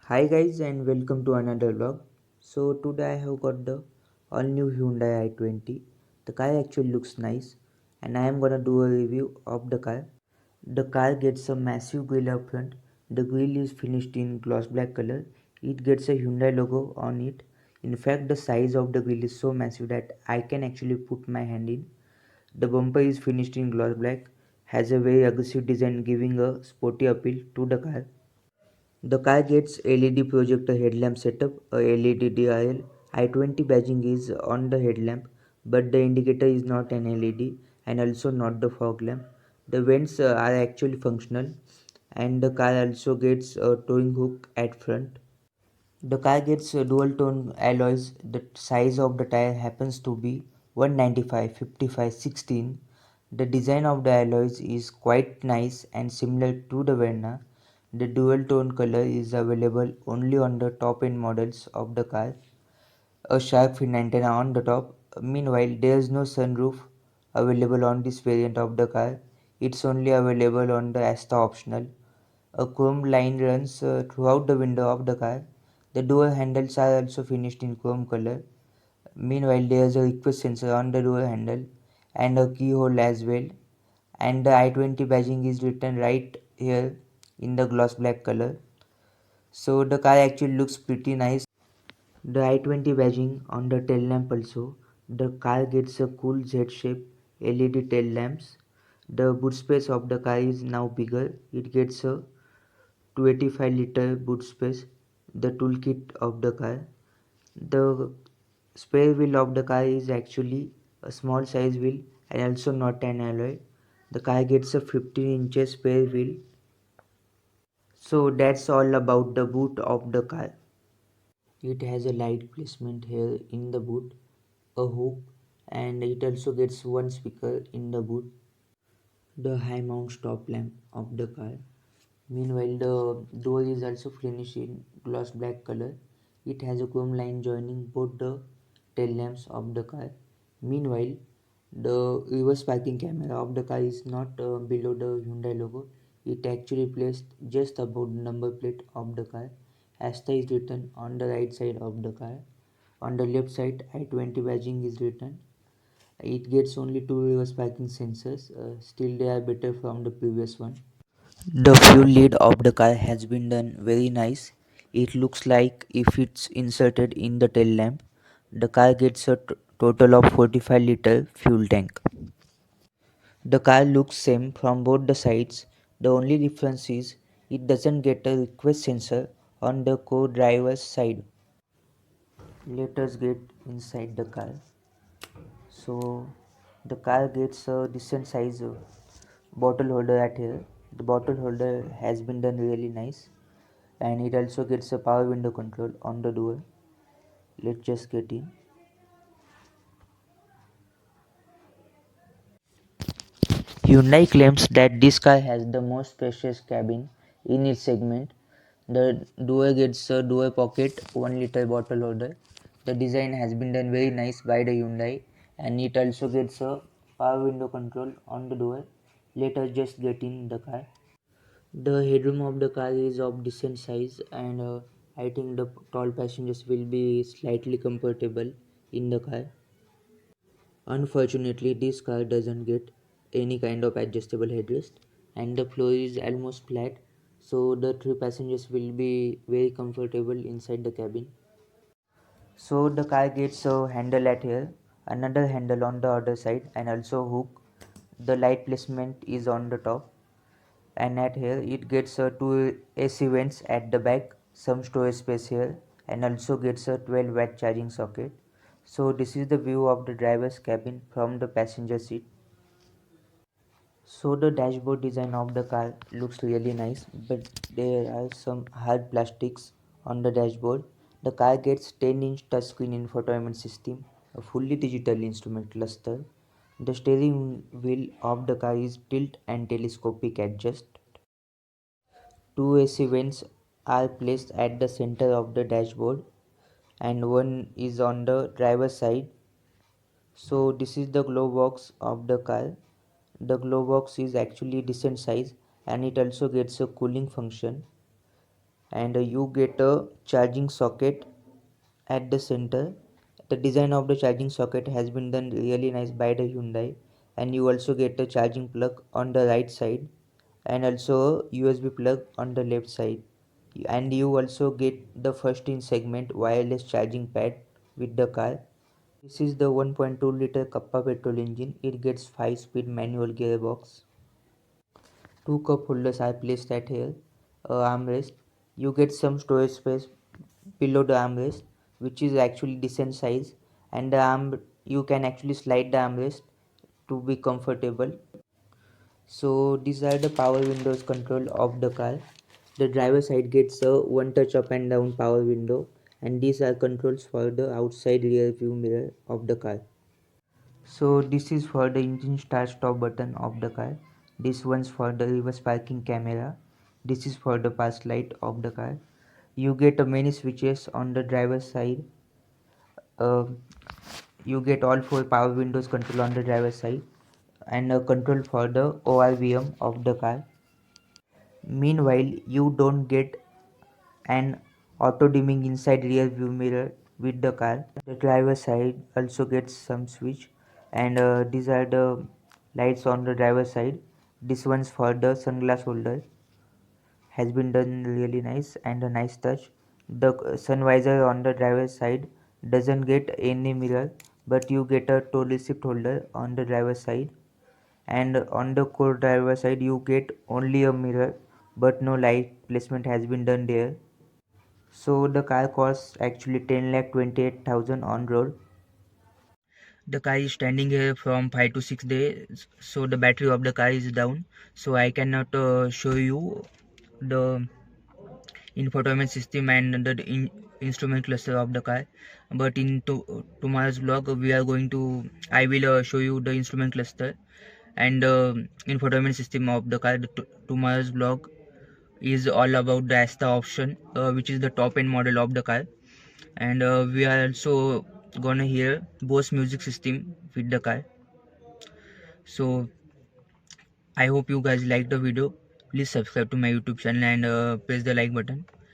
Hi guys and welcome to another vlog. So today I have got the all new Hyundai i20. The car actually looks nice and I am gonna do a review of the car. The car gets a massive grille up front. The grille is finished in gloss black color. It gets a Hyundai logo on it. In fact the size of the grille is so massive that I can actually put my hand in. The bumper is finished in gloss black, has a very aggressive design giving a sporty appeal to the car. The car gets LED projector headlamp setup, a LED DRL. i20 badging is on the headlamp, but the indicator is not an LED and also not the fog lamp. The vents are actually functional, and the car also gets a towing hook at front. The car gets dual tone alloys. The size of the tire happens to be 195, 55, 16. The design of the alloys is quite nice and similar to the Verna. The dual tone color is available only on the top end models of the car. A shark fin antenna on the top. Meanwhile, there is no sunroof available on this variant of the car. It's only available on the Asta optional. A chrome line runs throughout the window of the car. The door handles are also finished in chrome color. Meanwhile, there is a request sensor on the door handle and a keyhole as well. And the i20 badging is written right here in the gloss black color. So the car actually looks pretty nice. The i20 badging on the tail lamp also. The car gets a cool Z-shape LED tail lamps. The boot space of the car is now bigger. It gets a 285-liter boot space. The toolkit of the car. The spare wheel of the car is actually a small size wheel and also not an alloy. The car gets a 15 inches spare wheel. So that's all about the boot of the car. It has a light placement here in the boot, a hook, and it also gets one speaker in the boot. The high mount stop lamp of the car. Meanwhile, the door is also finished in gloss black color. It has a chrome line joining both the tail lamps of the car. Meanwhile, the reverse parking camera of the car is not below the Hyundai logo. It actually placed just above the number plate of the car. Asta is written on the right side of the car. On the left side, i20 badging is written. It gets only two reverse parking sensors. Still, they are better from the previous one. The fuel lead of the car has been done very nice. It looks like if it's inserted in the tail lamp. The car gets a total of 45-liter fuel tank. The car looks same from both the sides. The only difference is it doesn't get a request sensor on the co-driver's side. Let us get inside the car. So the car gets a decent size bottle holder at here. The bottle holder has been done really nice, and it also gets a power window control on the door. Let's just get in. Hyundai claims that this car has the most spacious cabin in its segment. The door gets a door pocket 1 liter bottle holder. The design has been done very nice by the Hyundai, and it also gets a power window control on the door. Let us just get in the car. The headroom of the car is of decent size, and I think the tall passengers will be slightly comfortable in the car. Unfortunately, this car doesn't get any kind of adjustable headrest, and the floor is almost flat, so the three passengers will be very comfortable inside the cabin. So the car gets a handle at here, another handle on the other side, and also hook. The light placement is on the top, and at here it gets two AC vents at the back, some storage space here, and also gets a 12-watt charging socket. So this is the view of the driver's cabin from the passenger seat. So the dashboard design of the car looks really nice, but there are some hard plastics on the dashboard. The car gets 10-inch touchscreen infotainment system, a fully digital instrument cluster. The steering wheel of the car is tilt and telescopic adjust. Two AC vents are placed at the center of the dashboard, and one is on the driver's side. So this is the glove box of the car. The glove box is actually decent size, and it also gets a cooling function. and you get a charging socket at the center. The design of the charging socket has been done really nice by the Hyundai, and you also get a charging plug on the right side and also a USB plug on the left side, and you also get the first in segment wireless charging pad with the car. This is the 1.2 liter Kappa petrol engine. It gets 5-speed manual gearbox. Two cup holders are placed at here. Armrest. You get some storage space below the armrest, which is actually decent size, and the arm you can actually slide the armrest to be comfortable. So these are the power windows control of the car. The driver side gets a one touch up and down power window, and these are controls for the outside rear view mirror of the car. So this is for the engine start stop button of the car. This one's for the reverse parking camera. This is for the pass light of the car. You get many switches on the driver's side. Uh, you get all four power windows control on the driver's side, and a control for the ORVM of the car. Meanwhile, you don't get an auto dimming inside rear view mirror with the car. The driver's side also gets some switch, and these are the lights on the driver's side. This one's for the sunglass holder, has been done really nice and a nice touch. The sun visor on the driver's side doesn't get any mirror, but you get a tow receipt holder on the driver's side, and on the core driver side you get only a mirror, but no light placement has been done there. So the car costs actually 10,28,000 on road. The car is standing here from 5 to 6 days, so the battery of the car is down, so I cannot show you the infotainment system and the instrument cluster of the car. But in tomorrow's vlog we are going to I will show you the instrument cluster and infotainment system of the car. Tomorrow's vlog is all about the Asta option, which is the top end model of the car, and we are also gonna hear Bose music system with the car. So I hope you guys like the video. Please subscribe to my YouTube channel and press the like button.